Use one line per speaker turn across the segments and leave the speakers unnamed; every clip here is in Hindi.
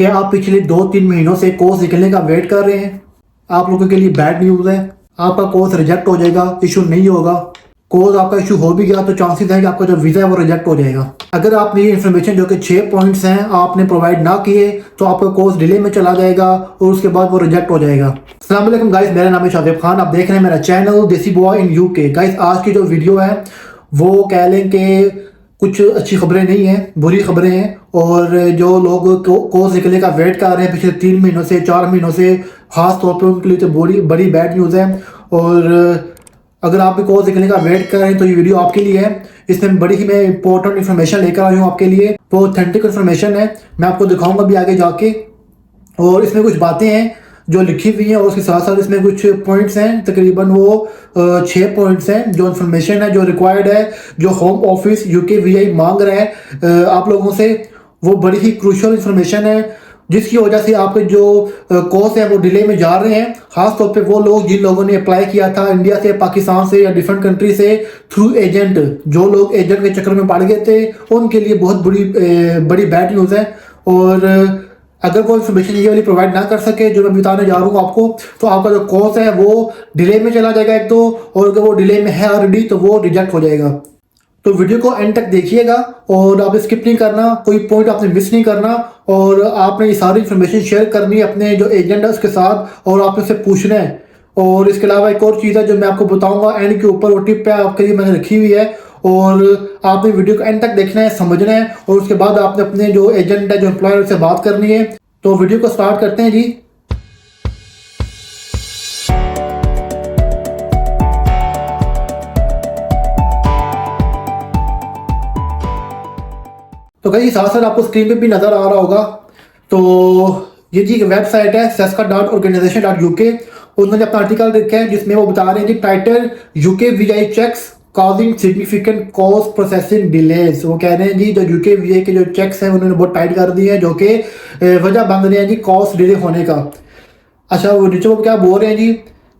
कि आप पिछले 2-3 महीनों से कोर्स निकलने का वेट कर रहे हैं, आप लोगों के लिए बैड न्यूज़ है। आपका कोर्स रिजेक्ट हो जाएगा, इशू नहीं होगा। कोर्स आपका इशू हो भी गया तो चांसेस है कि आपका जो वीज़ा है वो रिजेक्ट हो जाएगा। अगर आपने ये इन्फॉर्मेशन जो कि 6 पॉइंट्स हैं आपने प्रोवाइड ना किए तो आपका कोर्स डिले में चला जाएगा और उसके बाद वो रिजेक्ट हो जाएगा। अस्सलाम वालेकुम गाइस, मेरा नाम है शादिब खान, आप देख रहे हैं मेरा चैनल देसी बॉय इन यूके। गाइस आज की जो वीडियो है वो कह लें कि कुछ अच्छी खबरें नहीं हैं, बुरी खबरें हैं। और जो लोग कोर्स निकलने का वेट कर रहे हैं पिछले 3 महीनों से 4 महीनों से, ख़ास तौर पे उनके लिए तो बड़ी बैड न्यूज़ है। और अगर आप भी कोर्स निकलने का वेट कर रहे हैं तो ये वीडियो आपके लिए है। इसमें बड़ी ही मैं इंपॉर्टेंट इन्फॉर्मेशन लेकर आई हूँ आपके लिए, वो ऑथेंटिक इन्फॉर्मेशन है, मैं आपको दिखाऊंगा भी आगे जाके। और इसमें कुछ बातें हैं जो लिखी हुई हैं और उसके साथ साथ इसमें कुछ पॉइंट्स हैं, तकरीबन वो 6 पॉइंट्स हैं जो इन्फॉर्मेशन है जो रिक्वायर्ड है, जो होम ऑफिस यूके वीआई मांग रहा है आप लोगों से। वो बड़ी ही क्रूशियल इन्फॉर्मेशन है जिसकी वजह से आपके जो कोर्स है वो डिले में जा रहे हैं। खास तौर पे वो लोग जिन लोगों ने अप्लाई किया था इंडिया से, पाकिस्तान से या डिफरेंट कंट्री से थ्रू एजेंट, जो लोग एजेंट के चक्कर में पड़ गए थे उनके लिए बहुत बड़ी बैड न्यूज़ है। और अगर वो इन्फॉर्मेशन ये वाली प्रोवाइड ना कर सके जो मैं बताने जा रहा हूँ आपको, तो आपका जो कोर्स है वो डिले में चला जाएगा एक तो, और अगर वो डिले में है ऑलरेडी तो वो रिजेक्ट हो जाएगा। तो वीडियो को एंड तक देखिएगा और आप स्किप नहीं करना, कोई पॉइंट आपने मिस नहीं करना। और आपने ये सारी इन्फॉर्मेशन शेयर करनी है अपने जो एजेंट है उसके साथ, और आपने उससे पूछना है। और इसके अलावा एक और चीज़ है जो मैं आपको बताऊंगा एंड के ऊपर, वो टिप है आपके लिए मैंने रखी हुई है। और आपने वीडियो को एंड तक देखना है, समझना है, और उसके बाद आपने अपने जो एजेंट है, जो एम्प्लॉयर से बात करनी है। तो वीडियो को स्टार्ट करते हैं जी। तो कहीं साथ साथ आपको स्क्रीन पे भी नज़र आ रहा होगा, तो ये जी वेबसाइट है seska.organization.uk। उन्होंने अपना आर्टिकल लिखा है जिसमें वो बता रहे हैं जी, title UK VI checks causing significant cost processing delays. वो कह रहे हैं जी जो यूके वीआई के जो चेक्स हैं उन्होंने बहुत टाइट कर दिए हैं, जो कि वजह बन रहे हैं जी कॉस्ट डिले होने का। अच्छा, वो नीचे वो क्या बोल रहे हैं जी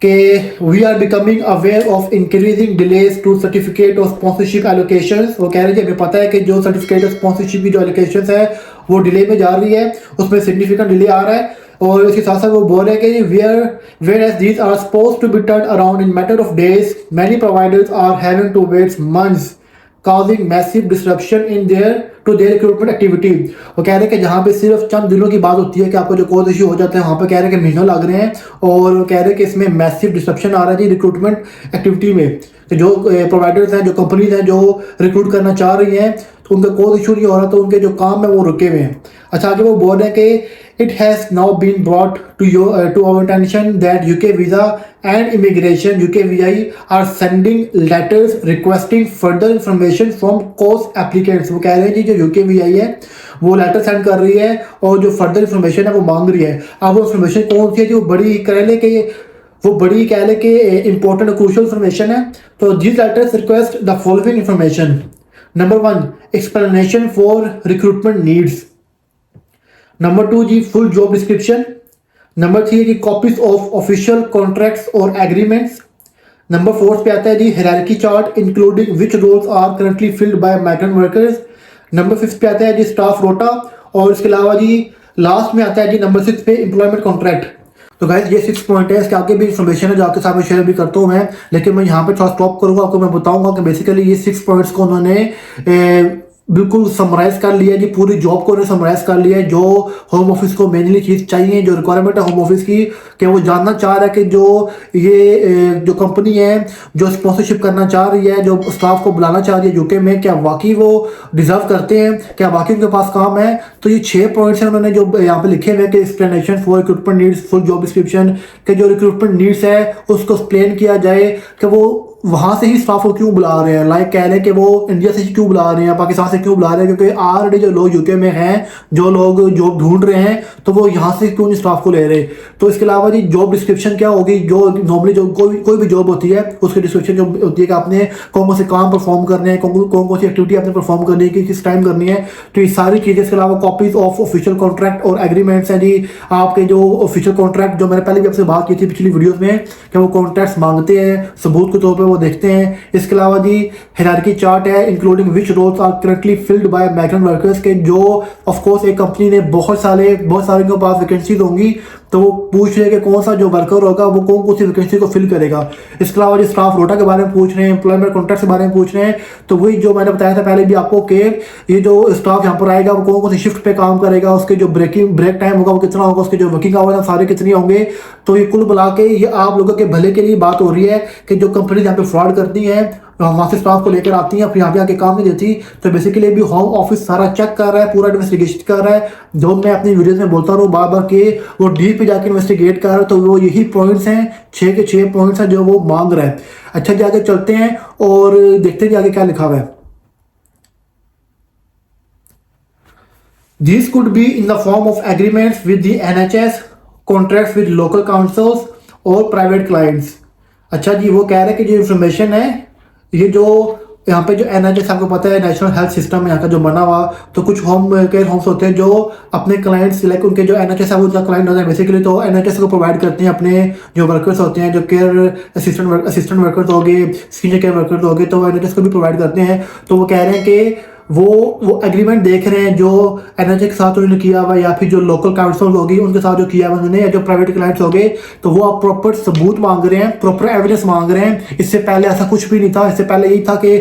कि we are becoming aware of increasing delays to certificate of sponsorship allocations. वो कह रहे हैं कि हमें पता है कि जो सर्टिफिकेट ऑफ स्पॉन्सरशिप की जो एलोकेशंस है वो डिले में जा रही है, उसमें सिग्निफिकेंट डिले आ रहा है। और इसके साथ साथ वो बोल रहे हैं कि whereas these are supposed to be turn around in matter of days, many providers are having to wait months causing massive disruption in their recruitment activity। वो कह रहे हैं कि जहाँ पे सिर्फ चंद दिनों की बात होती है कि आपको जो कोर्स इशू हो जाता है, वहाँ पे कह रहे हैं कि महीनों लग रहे हैं। और वो कह रहे हैं कि इसमें मैसिव डिस्ट्रप्शन आ रहा है जी रिक्रूटमेंट एक्टिविटी में। तो जो प्रोवाइडर्स हैं, जो कंपनीज हैं जो रिक्रूट करना चाह रही हैं, तो उनका कोर्स इशू नहीं हो रहा, तो उनके जो काम है वो रुके हुए हैं। अच्छा, आगे वो बोल रहे हैं कि it has now been brought to our attention that UK Visa and Immigration UKVI are sending letters requesting further information from course applicants। वो कह रहे हैं जी जो UKVI है वो लेटर सेंड कर रही है और जो फर्दर इन्फॉर्मेशन है वो मांग रही है। अब वो इन्फॉर्मेशन कौन सी है जो बड़ी कह ले कि इंपॉर्टेंट क्रूशियल इन्फॉर्मेशन है। तो this letters request the following information. Number 1, explanation for recruitment needs. Number 2 जी, फुल जॉब डिस्क्रिप्शन। नंबर 3 जी, कॉपीज ऑफ ऑफिशियल कॉन्ट्रैक्ट्स और एग्रीमेंट्स। नंबर 4 पे आता है जी hierarchy chart including which roles are currently filled by migrant workers. Number 5 पे आता है जी स्टाफ रोटा। और इसके अलावा जी लास्ट में आता है जी नंबर 6 पे एम्प्लॉयमेंट कॉन्ट्रैक्ट। तो गाइस ये 6 पॉइंट है, इसके आगे भी इन्फॉर्मेशन है जो आपके सामने शेयर भी करता हूँ मैं, लेकिन मैं यहाँ पे थोड़ा स्टॉप करूँगा। आपको मैं बताऊँगा कि बेसिकली ये 6 पॉइंट्स को उन्होंने बिल्कुल समराइज कर लिया जी, पूरी जॉब को समराइज कर लिया है। जो होम ऑफिस को मेनली चीज़ चाहिए, जो रिक्वायरमेंट है होम ऑफिस की, कि वो जानना चाह रहा है कि जो कंपनी है जो स्पॉन्सरशिप करना चाह रही है, जो स्टाफ को बुलाना चाह रही है यूके में, क्या वाकई वो डिजर्व करते हैं, क्या वाकई उनके पास काम है। तो ये 6 पॉइंट्स हैं उन्होंने जो यहाँ पे लिखे हुए कि explanation for recruitment needs, full job description, कि जो रिक्रूटमेंट नीड्स है उसको एक्सप्लेन किया जाए कि वो वहाँ से ही स्टाफ को क्यों बुला रहे हैं। लाइक कह रहे हैं कि वो इंडिया से ही क्यों बुला रहे हैं, पाकिस्तान से क्यों बुला रहे हैं, क्योंकि ऑलरेडी जो लोग यूके में हैं, जो लोग जॉब ढूंढ रहे हैं, तो वो यहाँ से क्यों नहीं स्टाफ को ले रहे। तो इसके अलावा जी जॉब डिस्क्रिप्शन क्या होगी, जो नॉर्मली जो कोई भी जॉब होती है उसकी डिस्क्रिप्शन जो होती है कि आपने कौन कौन से काम परफॉर्म करने हैं, कौन सी एक्टिविटी आपने परफॉर्म करनी है, किस टाइम करनी है। तो ये सारी चीज़ें, इसके अलावा कॉपीज ऑफ ऑफिशियल कॉन्ट्रैक्ट और एग्रीमेंट्स हैं जी, आपके जो ऑफिशियल कॉन्ट्रैक्ट जो मैंने पहले भी आपसे बात की थी पिछली वीडियोज़ में, कि वो कॉन्ट्रैक्ट्स मांगते हैं सबूत के तौर पर, वो देखते हैं। इसके अलावा जी हायरार्की चार्ट है including which roles are currently filled by migrant workers के, जो ऑफ कोर्स एक कंपनी ने बहुत सारे के पास वैकेंसीज होंगी तो वो पूछ रहे हैं कि कौन सा जो वर्कर होगा वो कौन सी वैकेंसी को फिल करेगा। इसके अलावा जो स्टाफ रोटा के बारे में पूछ रहे हैं, एम्प्लॉयमेंट कॉन्ट्रैक्ट के बारे में पूछ रहे हैं, तो वही जो मैंने बताया था पहले भी आपको कि ये जो स्टाफ यहाँ पर आएगा वो कौन सी शिफ्ट पे काम करेगा, उसके जो ब्रेक टाइम होगा वो कितना होगा, उसके जो वर्किंग आवर्स सारे कितने होंगे। तो ये कुल मिला के ये आप लोगों के भले के लिए बात हो रही है कि जो कंपनी यहाँ पे फ्रॉड करती हैं वहाँ से स्टाफ को लेकर आती हैं फिर यहाँ पे आके काम नहीं देती। तो बेसिकली भी होम ऑफिस सारा चेक कर रहा है, पूरा इन्वेस्टिगेशन कर रहा है, जो मैं अपनी वीडियोस में बोलता रहूँ बार बार कि वो डीप पे जाके इन्वेस्टिगेट कर रहा है। तो वो यही पॉइंट्स हैं, 6 के 6 पॉइंट्स हैं जो वो मांग रहा है। अच्छा जी आगे चलते हैं और देखते हैं आगे क्या लिखा हुआ है। These could be in the form of agreements with the NHS, contracts with local councils और प्राइवेट क्लाइंट्स। अच्छा जी वो कह रहे हैं कि जो इन्फॉर्मेशन है ये जो यहाँ पे जो NHS आपको पता है नेशनल हेल्थ सिस्टम यहाँ का जो बना हुआ, तो कुछ होम केयर होम्स होते हैं जो अपने क्लाइंट्स लाइक उनके जो NHS है वो जो क्लाइंट होता है बेसिकली, तो NHS को प्रोवाइड करते हैं अपने जो वर्कर्स होते हैं, जो केयर असिस्टेंट वर्कर्स हो गए, सीनियर केयर वर्कर्स हो गए, तो NHS को भी प्रोवाइड करते हैं। तो वो कह रहे हैं कि वो एग्रीमेंट देख रहे हैं जो NHS के साथ उन्होंने किया हुआ या फिर जो लोकल काउंसिल होगी उनके साथ जो किया हुआ उन्होंने, या जो प्राइवेट क्लाइंट्स हो गए, तो वो आप प्रॉपर सबूत मांग रहे हैं, प्रॉपर एविडेंस मांग रहे हैं। इससे पहले ऐसा कुछ भी नहीं था। इससे पहले यही था कि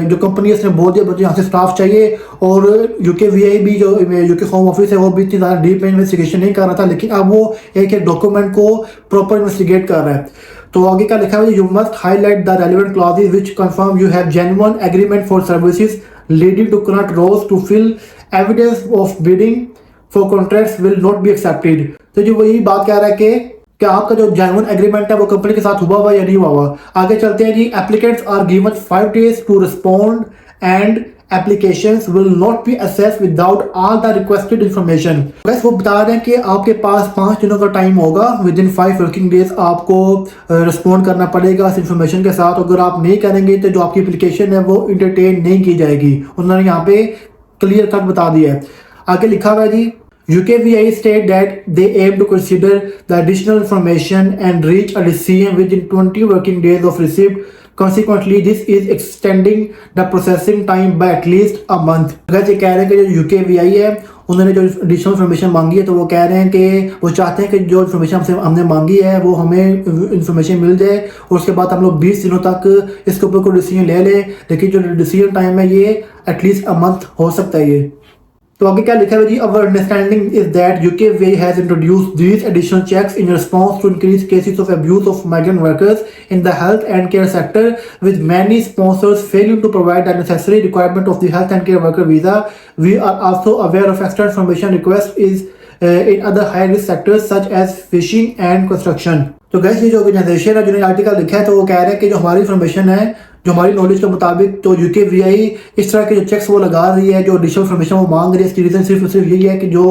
जो कंपनी है उसने बोल दिया मुझे यहाँ से स्टाफ चाहिए, और UKVI भी जो यूके होम ऑफिस है वो भी इतनी ज़्यादा डीप इन्वेस्टिगेशन नहीं कर रहा था, लेकिन अब वो एक डॉक्यूमेंट को प्रॉपर इन्वेस्टिगेट कर रहा है। तो आगे क्या लिखा है, you must highlight the relevant clauses which confirm you have genuine agreement for services leading to current roles to fill evidence of bidding for contracts will not be accepted। तो जो वही बात कह रहा है कि आपका जो जेन्युइन एग्रीमेंट है वो कंपनी के साथ हुआ या नहीं हुआ। आगे चलते हैं जी। Applicants are given 5 days to respond and applications will not be assessed without all the requested information। बस वो बता रहे हैं कि आपके पास 5 दिनों का टाइम होगा, विद इन 5 वर्किंग डेज आपको रिस्पॉन्ड करना पड़ेगा इस इन्फॉर्मेशन के साथ। अगर आप नहीं करेंगे तो जो आपकी एप्लीकेशन है वो इंटरटेन नहीं की जाएगी। उन्होंने यहाँ पे क्लियर कट बता दिया है। आगे लिखा हुआ है जी UKVI state that they aim to consider the additional information and reach a decision within 20 working days of receipt। Consequently, this is extending the processing time by at least a month। अगर ये कह रहे हैं कि जो UKVI है उन्होंने जो एडिशनल इन्फॉर्मेशन मांगी है, तो वो कह रहे हैं कि वो चाहते हैं कि जो इन्फॉर्मेशन हमने मांगी है वो हमें इन्फॉर्मेशन मिल जाए और उसके बाद हम लोग 20 दिनों तक इसके ऊपर कोई डिसीजन ले लें। लेकिन जो डिसीजन टाइम है ये एटलीस्ट अ मंथ हो सकता है ये। तो आगे क्या लिखा है जी, our understanding is that UKVI has introduced these additional checks in response to increase cases of abuse of migrant workers in the health and care sector, with many sponsors failing to provide the necessary requirement of the health and care worker visa. We are also aware of extra information request is in other high risk sectors such as fishing and construction। तो गैस ये जो ऑर्गेनाइजेशन है जिन्होंने आर्टिकल लिखा है, तो वो कह रहे हैं कि जो हमारी इन्फॉर्मेशन है, जो हमारी नॉलेज के मुताबिक, तो UKVI इस तरह के जो चेक्स वो लगा रही है, जो एडिशनल इन्फॉर्मेशन वो मांग रही है, इसकी रीज़न सिर्फ यही है कि जो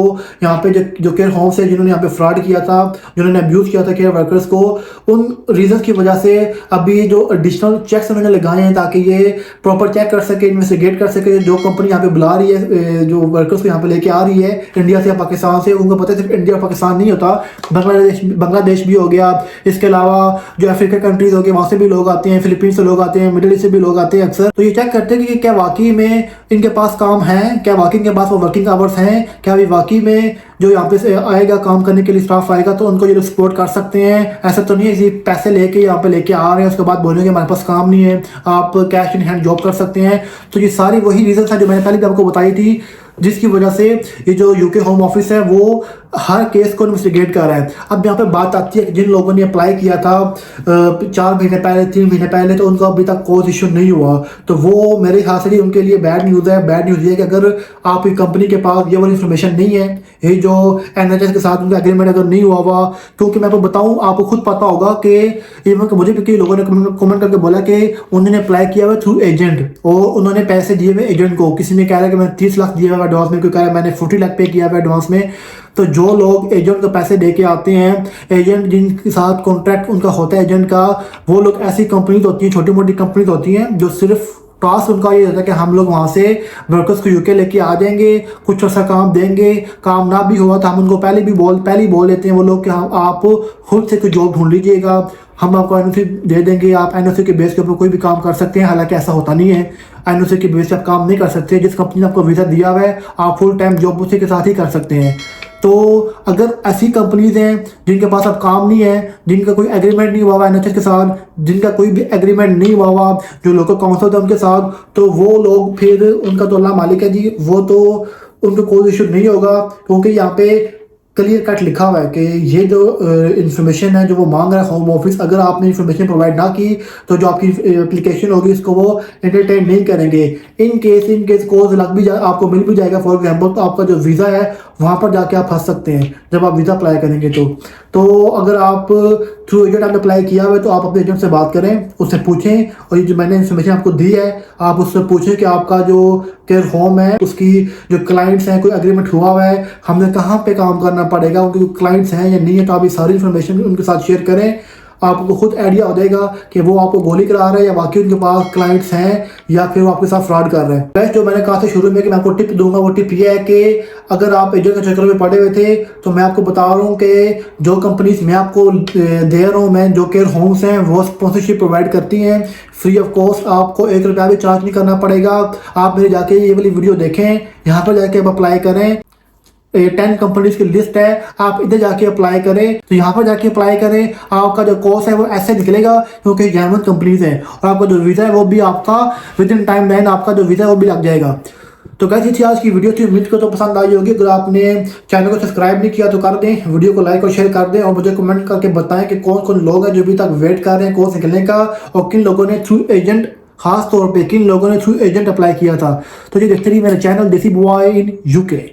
यहाँ पे जो केयर होम्स है जिन्होंने यहाँ पे फ्रॉड किया था, जिन्होंने अब्यूज़ किया था केयर वर्कर्स को, उन रीज़न की वजह से अभी जो एडिशनल चेक्स उन्होंने लगाए हैं ताकि ये प्रॉपर चेक कर सके, इन्वेस्टिगेट कर सके। जो कंपनी यहाँ पे बुला रही है, जो वर्कर्स को यहाँ पे लेके आ रही है इंडिया से या पाकिस्तान से, उनको पता है सिर्फ इंडिया और पाकिस्तान नहीं होता, बांग्लादेश भी हो गया, इसके अलावा जो अफ्रीकन कंट्रीज हो गए वहाँ से भी लोग आते हैं, फिलीपींस से लोग आते हैं, मिडिल ईस्ट से भी लोग आते हैं अक्सर। तो ये चेक करते हैं कि क्या वाकई में इनके पास काम है, क्या वाकई इनके पास वो वर्किंग आवर्स हैं, क्या अभी वाकई में जो यहाँ पे आएगा काम करने के लिए स्टाफ आएगा तो उनको ये लोग सपोर्ट कर सकते हैं। ऐसा तो नहीं है कि पैसे लेके यहाँ पे लेके आ रहे हैं उसके बाद बोलेंगे हमारे पास काम नहीं है, आप कैश इन हैंड जॉब कर सकते हैं। तो ये सारी वही रीजन है जो मैंने पहले भी आपको बताई थी, जिसकी वजह से ये जो यूके होम ऑफिस है वो हर केस को इन्वेस्टिगेट कर रहा है। अब यहाँ पे बात आती है कि जिन लोगों ने अप्लाई किया था 4 महीने पहले, 3 महीने पहले, तो उनको अभी तक कोई इशू नहीं हुआ, तो वो मेरे ख्याल से उनके लिए बैड न्यूज़ है। बैड न्यूज़ ये है कि अगर आपकी कंपनी के पास ये वाली इन्फॉर्मेशन नहीं है, ये जो NHS के साथ उनका एग्रीमेंट अगर नहीं हुआ, क्योंकि मैं आपको बताऊँ, आपको खुद पता होगा कि इवन मुझे भी कई लोगों ने कमेंट करके बोला कि उन्होंने अप्लाई किया हुआ थ्रू एजेंट और उन्होंने पैसे दिए हुए एजेंट को। किसी ने कह रहा है कि मैंने 30 लाख दिया हुआ एडवांस में, कोई कह रहा है मैंने 40 लाख पे किया हुआ एडवांस में। तो जो लोग एजेंट को पैसे दे के आते हैं, एजेंट जिनके साथ कॉन्ट्रैक्ट उनका होता है एजेंट का, वो लोग ऐसी कंपनीज होती हैं, छोटी मोटी कंपनीज होती हैं जो सिर्फ टास्क उनका ये होता है कि हम लोग वहाँ से वर्कर्स को यूके लेके आ जाएंगे, कुछ ऐसा काम देंगे, काम ना भी हुआ तो हम उनको पहले ही बोल देते हैं वो लोग कि आप खुद से कोई जॉब ढूंढ लीजिएगा, हम आपको एनओसी दे देंगे, आप एनओसी के बेस के ऊपर कोई भी काम कर सकते हैं। हालांकि ऐसा होता नहीं है, एनओसी के बेस पे आप काम नहीं कर सकते। जिस कंपनी ने आपको वीज़ा दिया हुआ है आप फुल टाइम जॉब उसी के साथ ही कर सकते हैं। तो अगर ऐसी कंपनीज हैं जिनके पास अब काम नहीं है, जिनका कोई एग्रीमेंट नहीं हुआ हुआ एनएचएस के साथ, जिनका कोई भी एग्रीमेंट नहीं हुआ हुआ जो लोकल काउंसिल है उनके साथ, तो वो लोग फिर उनका तो अल्लाह मालिक है जी, वो तो उनको कोई इशू नहीं होगा, क्योंकि यहाँ पे क्लियर कट लिखा हुआ है कि ये जो इन्फॉर्मेशन है जो वो मांग रहा है होम ऑफिस, अगर आपने इन्फॉर्मेशन प्रोवाइड ना की तो जो आपकी एप्लीकेशन होगी इसको वो एंटरटेन नहीं करेंगे। इन केस कोर्स लग भी जाए, आपको मिल भी जाएगा फॉर एग्जांपल, तो आपका जो वीज़ा है वहाँ पर जाके आप फंस सकते हैं जब आप वीज़ा अप्लाई करेंगे। तो अगर आप थ्रू एजेंट आपने अप्लाई किया हुआ है तो आप अपने एजेंट से बात करें, उससे पूछें, और ये जो मैंने इन्फॉर्मेशन आपको दी है आप उससे पूछें कि आपका जो केयर होम है उसकी जो क्लाइंट्स हैं कोई एग्रीमेंट हुआ है, हमें कहाँ पे काम करना पड़ेगा, उनके क्लाइंट्स हैं या नहीं है। तो आप ये सारी इन्फॉर्मेशन उनके साथ शेयर करें, आपको खुद आइडिया हो जाएगा कि वो आपको गोली करा रहे हैं या वाकई उनके पास क्लाइंट्स हैं या फिर वो आपके साथ फ्रॉड कर रहे हैं। वैसे जो मैंने कहा था शुरू में कि मैं आपको टिप दूंगा, वो टिप ये है कि अगर आप एजेंट के चक्कर में पड़े हुए थे तो मैं आपको बता रहा हूँ कि जो कंपनीज मैं आपको दे रहा हूँ, मैं जो केयर होम्स हैं वो स्पॉन्सरशिप प्रोवाइड करती हैं फ्री ऑफ कॉस्ट, आपको 1 रुपया भी चार्ज नहीं करना पड़ेगा। आप मेरे जाके ये वाली वीडियो देखें, यहाँ पर जाके आप अप्लाई करें, 10 कंपनीज की लिस्ट है, आप इधर जाके अप्लाई करें। तो यहाँ पर जाके अप्लाई करें, आपका जो कोर्स है वो ऐसे निकलेगा क्योंकि जेन्युइन कंपनीज है, और आपका जो वीज़ा है वो भी आपका विद इन टाइम लाइन आपका जो वीज़ा है वो भी लग जाएगा। तो कैसी थी आज की वीडियो थी, उम्मीद को तो पसंद आई होगी। अगर आपने चैनल को सब्सक्राइब नहीं किया तो कर दें, वीडियो को लाइक और शेयर कर दें, और मुझे कमेंट करके बताएं कि कौन कौन लोग हैं जो अभी तक वेट कर रहे हैं कोर्स निकलने का, और किन लोगों ने थ्रू एजेंट, खास तौर पे किन लोगों ने थ्रू एजेंट अप्लाई किया था। तो ये देखते रहिए मेरा चैनल देसी बॉय इन यूके।